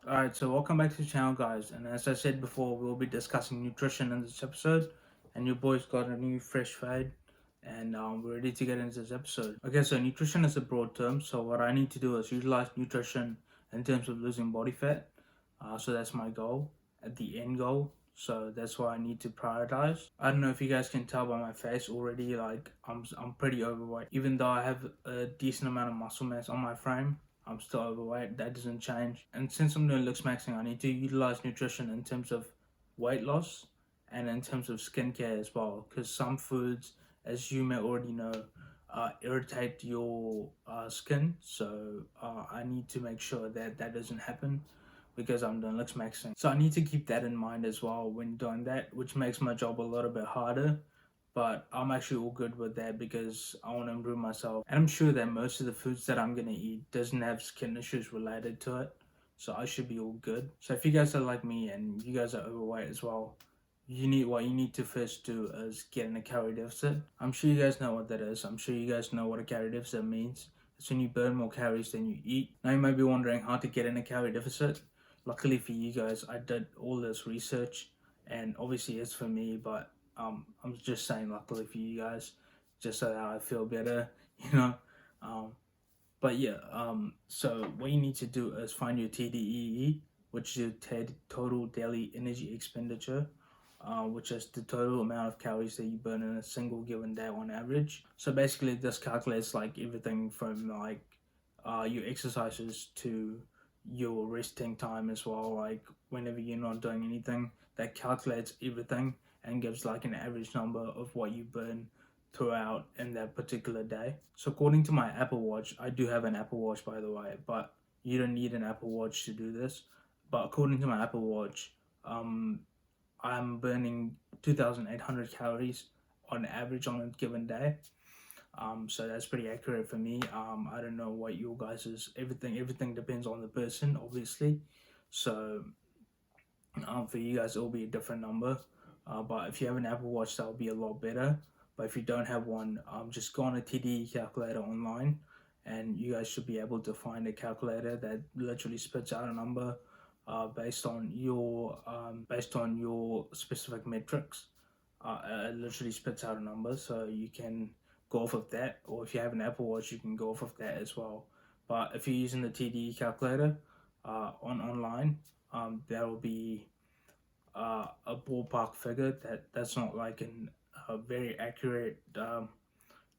Alright, so welcome back to the channel, guys. And as I said before, we'll be discussing nutrition in this episode. And your boy's got a new fresh fade, and we're ready to get into this episode. Okay, so nutrition is a broad term. So what I need to do is utilize nutrition in terms of losing body fat. So that's my goal, at the end goal. So that's why I need to prioritize. I don't know if you guys can tell by my face already. Like I'm pretty overweight, even though I have a decent amount of muscle mass on my frame. I'm still overweight. That doesn't change. And since I'm doing looksmaxxing, I need to utilize nutrition in terms of weight loss and in terms of skincare as well. Because some foods, as you may already know, irritate your skin. So I need to make sure that that doesn't happen because I'm doing looksmaxxing. So I need to keep that in mind as well when doing that, which makes my job a little bit harder, but I'm actually all good with that because I want to improve myself. And I'm sure that most of the foods that I'm gonna eat doesn't have skin issues related to it, so I should be all good. So if you guys are like me and you guys are overweight as well, what you need to first do is get in a calorie deficit. I'm sure you guys know what that is. I'm sure you guys know what a calorie deficit means. It's when you burn more calories than you eat. Now you might be wondering how to get in a calorie deficit. Luckily for you guys, I did all this research, and obviously it's for me, but I'm just saying luckily for you guys, just so that I feel better, you know. Um, but yeah, so what you need to do is find your TDEE, which is your total daily energy expenditure, which is the total amount of calories that you burn in a single given day on average. So basically, this calculates like everything from like your exercises to your resting time as well. Like whenever you're not doing anything, that calculates everything and gives like an average number of what you burn throughout in that particular day. So according to my Apple Watch, I do have an Apple Watch by the way, but you don't need an Apple Watch to do this. But according to my Apple Watch, um, I'm burning 2,800 calories on average on a given day. So that's pretty accurate for me. I don't know what your guys is. Everything depends on the person, obviously. So for you guys, it'll be a different number. But if you have an Apple Watch, that'll be a lot better. But if you don't have one, just go on a TD calculator online, and you guys should be able to find a calculator that literally spits out a number based on your specific metrics. It literally spits out a number, so you can go off of that. Or if you have an Apple Watch, you can go off of that as well. But if you're using the TD calculator online, that will be a ballpark figure. That's not like a very accurate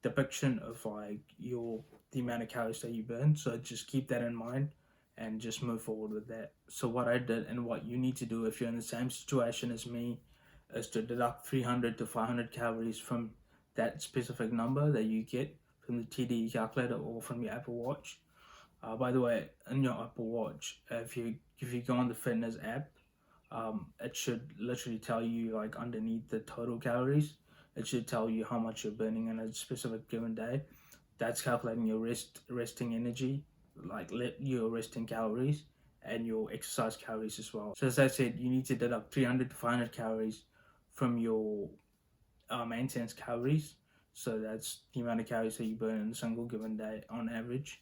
depiction of like your the amount of calories that you burn. So just keep that in mind and just move forward with that. So what I did and what you need to do if you're in the same situation as me is to deduct 300 to 500 calories from that specific number that you get from the TDE calculator or from your Apple Watch. By the way, in your Apple Watch, if you go on the fitness app, it should literally tell you like underneath the total calories. It should tell you how much you're burning in a specific given day. That's calculating your resting energy, like your resting calories and your exercise calories as well. So as I said, you need to deduct 300 to 500 calories from your maintenance calories. So that's the amount of calories that you burn in a single given day on average.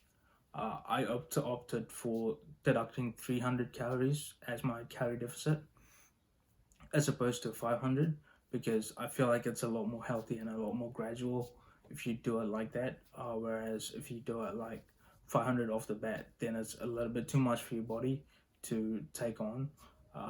I opted for deducting 300 calories as my calorie deficit as opposed to 500 because I feel like it's a lot more healthy and a lot more gradual if you do it like that. Whereas if you do it like 500 off the bat, then it's a little bit too much for your body to take on.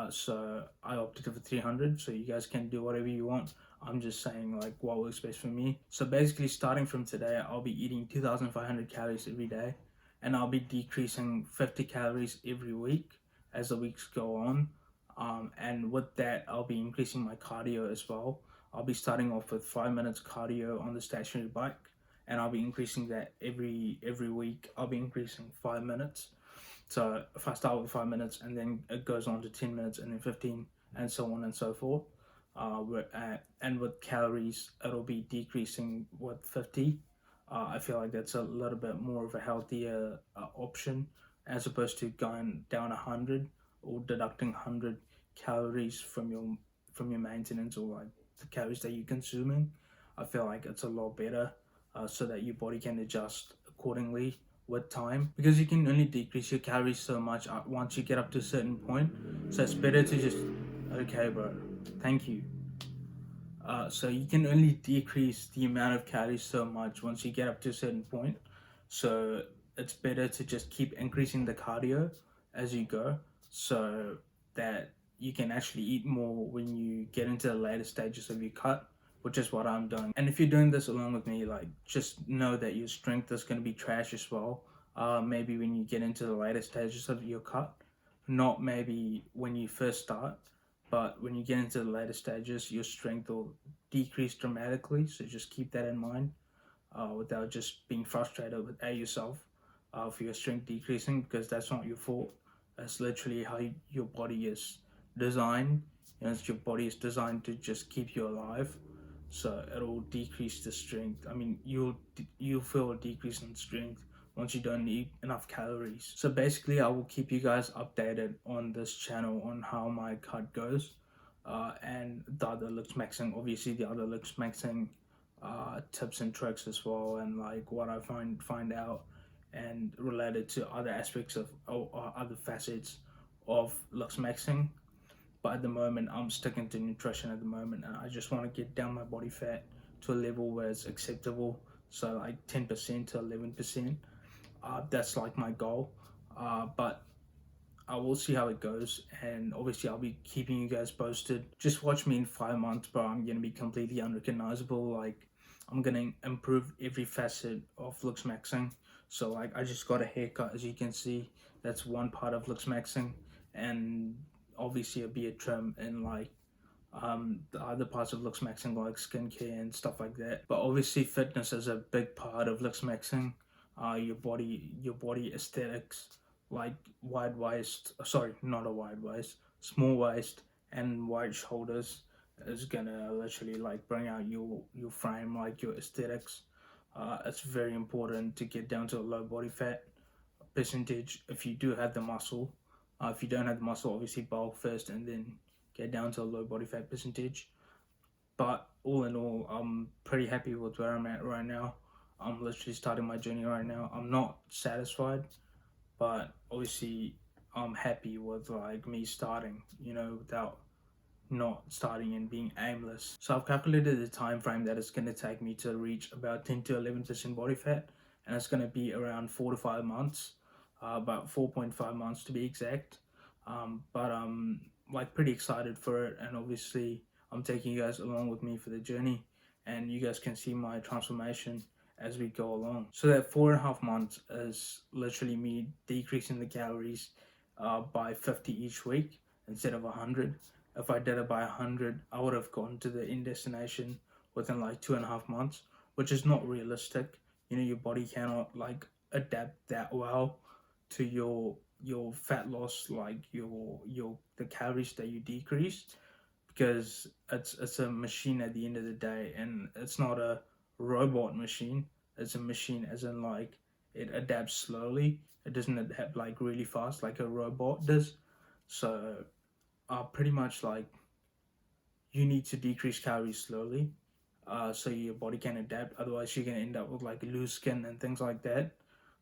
So I opted for 300. So you guys can do whatever you want. I'm just saying like what works best for me. So basically, starting from today, I'll be eating 2,500 calories every day, and I'll be decreasing 50 calories every week as the weeks go on. And with that, I'll be increasing my cardio as well. I'll be starting off with 5 minutes cardio on the stationary bike, and I'll be increasing that every week. I'll be increasing 5 minutes. So if I start with 5 minutes and then it goes on to 10 minutes and then 15 and so on and so forth. And with calories, it'll be decreasing with 50. I feel like that's a little bit more of a healthier option as opposed to going down 100 or deducting 100 calories from your maintenance or like the calories that you're consuming. I feel like it's a lot better so that your body can adjust accordingly with time, because you can only decrease your calories so much once you get up to a certain point. So it's better to just, okay, bro, thank you. So you can only decrease the amount of calories so much once you get up to a certain point. So it's better to just keep increasing the cardio as you go, so that you can actually eat more when you get into the later stages of your cut, which is what I'm doing. And if you're doing this along with me, like, just know that your strength is going to be trash as well. Maybe when you get into the later stages of your cut, not maybe when you first start, but when you get into the later stages, your strength will decrease dramatically. So just keep that in mind, without just being frustrated with yourself for your strength decreasing, because that's not your fault. That's literally how your body is designed. Your body is designed to just keep you alive. So it'll decrease the strength. I mean, you'll feel a decrease in strength once you don't eat enough calories. So basically, I will keep you guys updated on this channel on how my cut goes, and the other looksmaxxing. Obviously, the other looksmaxxing tips and tricks as well, and like what I find out, and related to other aspects of, or other facets of looksmaxxing. But at the moment, I'm sticking to nutrition at the moment, and I just want to get down my body fat to a level where it's acceptable. So like 10% to 11%. That's like my goal. But I will see how it goes, and obviously I'll be keeping you guys posted. Just watch me in 5 months, bro. I'm gonna be completely unrecognizable. Like, I'm gonna improve every facet of looksmaxxing. So like, I just got a haircut, as you can see. That's one part of looksmaxxing, and obviously a beard trim, and like the other parts of looksmaxxing, like skincare and stuff like that. But obviously fitness is a big part of looksmaxxing. Your body aesthetics, like wide waist, sorry, not a wide waist, small waist and wide shoulders, is gonna literally like bring out your frame, like your aesthetics. It's very important to get down to a low body fat percentage if you do have the muscle. If you don't have the muscle, obviously bulk first and then get down to a low body fat percentage. But all in all, I'm pretty happy with where I'm at right now. I'm literally starting my journey right now. I'm not satisfied, but obviously I'm happy with like me starting, without not starting and being aimless. So I've calculated the time frame that it's going to take me to reach about 10 to 11% body fat, and it's going to be around 4 to 5 months, about 4.5 months to be exact. But I'm like pretty excited for it, and obviously I'm taking you guys along with me for the journey, and you guys can see my transformation as we go along. So that 4.5 months is literally me decreasing the calories by 50 each week instead of 100. If I did it by 100, I would have gotten to the end destination within like 2.5 months, which is not realistic. Your body cannot like adapt that well to your fat loss, like your the calories that you decrease, because it's a machine at the end of the day, and it's not a robot machine. It's a machine, as in like it adapts slowly. It doesn't adapt like really fast like a robot does. So pretty much like you need to decrease calories slowly, so your body can adapt. Otherwise, you're gonna end up with like loose skin and things like that.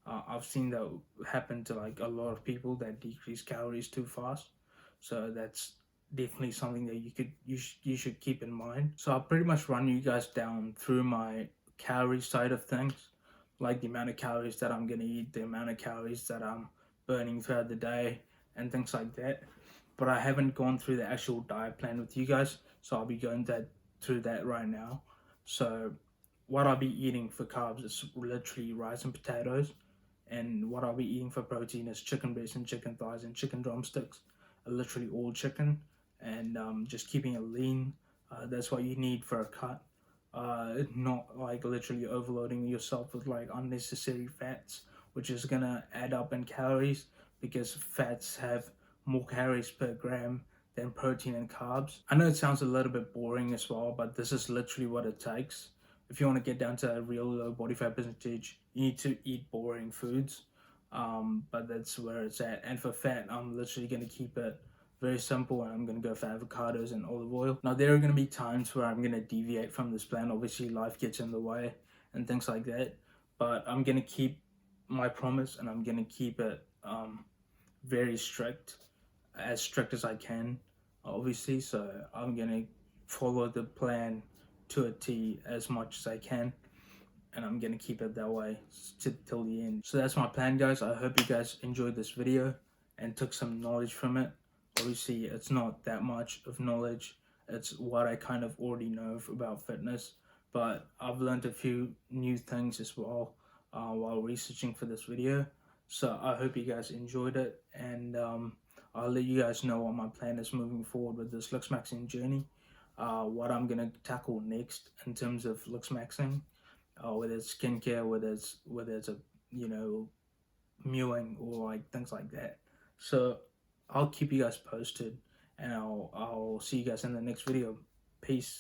I've seen that happen to like a lot of people that decrease calories too fast. So that's definitely something that you should keep in mind. So I'll pretty much run you guys down through my calorie side of things, like the amount of calories that I'm gonna eat, the amount of calories that I'm burning throughout the day, and things like that. But I haven't gone through the actual diet plan with you guys, so I'll be going through that right now. So what I'll be eating for carbs is literally rice and potatoes, and what I'll be eating for protein is chicken breast and chicken thighs and chicken drumsticks, literally all chicken, and just keeping it lean. That's what you need for a cut. Not like literally overloading yourself with like unnecessary fats, which is gonna add up in calories, because fats have more calories per gram than protein and carbs. I know it sounds a little bit boring as well, but this is literally what it takes. If you want to get down to a real low body fat percentage, you need to eat boring foods. But that's where it's at. And for fat, I'm literally going to keep it very simple, and I'm going to go for avocados and olive oil. Now, there are going to be times where I'm going to deviate from this plan. Obviously, life gets in the way and things like that. But I'm going to keep my promise, and I'm gonna keep it very strict, as strict as I can, obviously. So I'm gonna follow the plan to a T as much as I can, and I'm gonna keep it that way till the end. So that's my plan, guys. I hope you guys enjoyed this video and took some knowledge from it. Obviously, it's not that much of knowledge. It's what I kind of already know about fitness, but I've learned a few new things as well while researching for this video. So I hope you guys enjoyed it, and I'll let you guys know what my plan is moving forward with this looks maxing journey. What I'm gonna tackle next in terms of looks maxing, whether it's skincare, whether it's a mewing or like things like that. So I'll keep you guys posted, and I'll see you guys in the next video. Peace.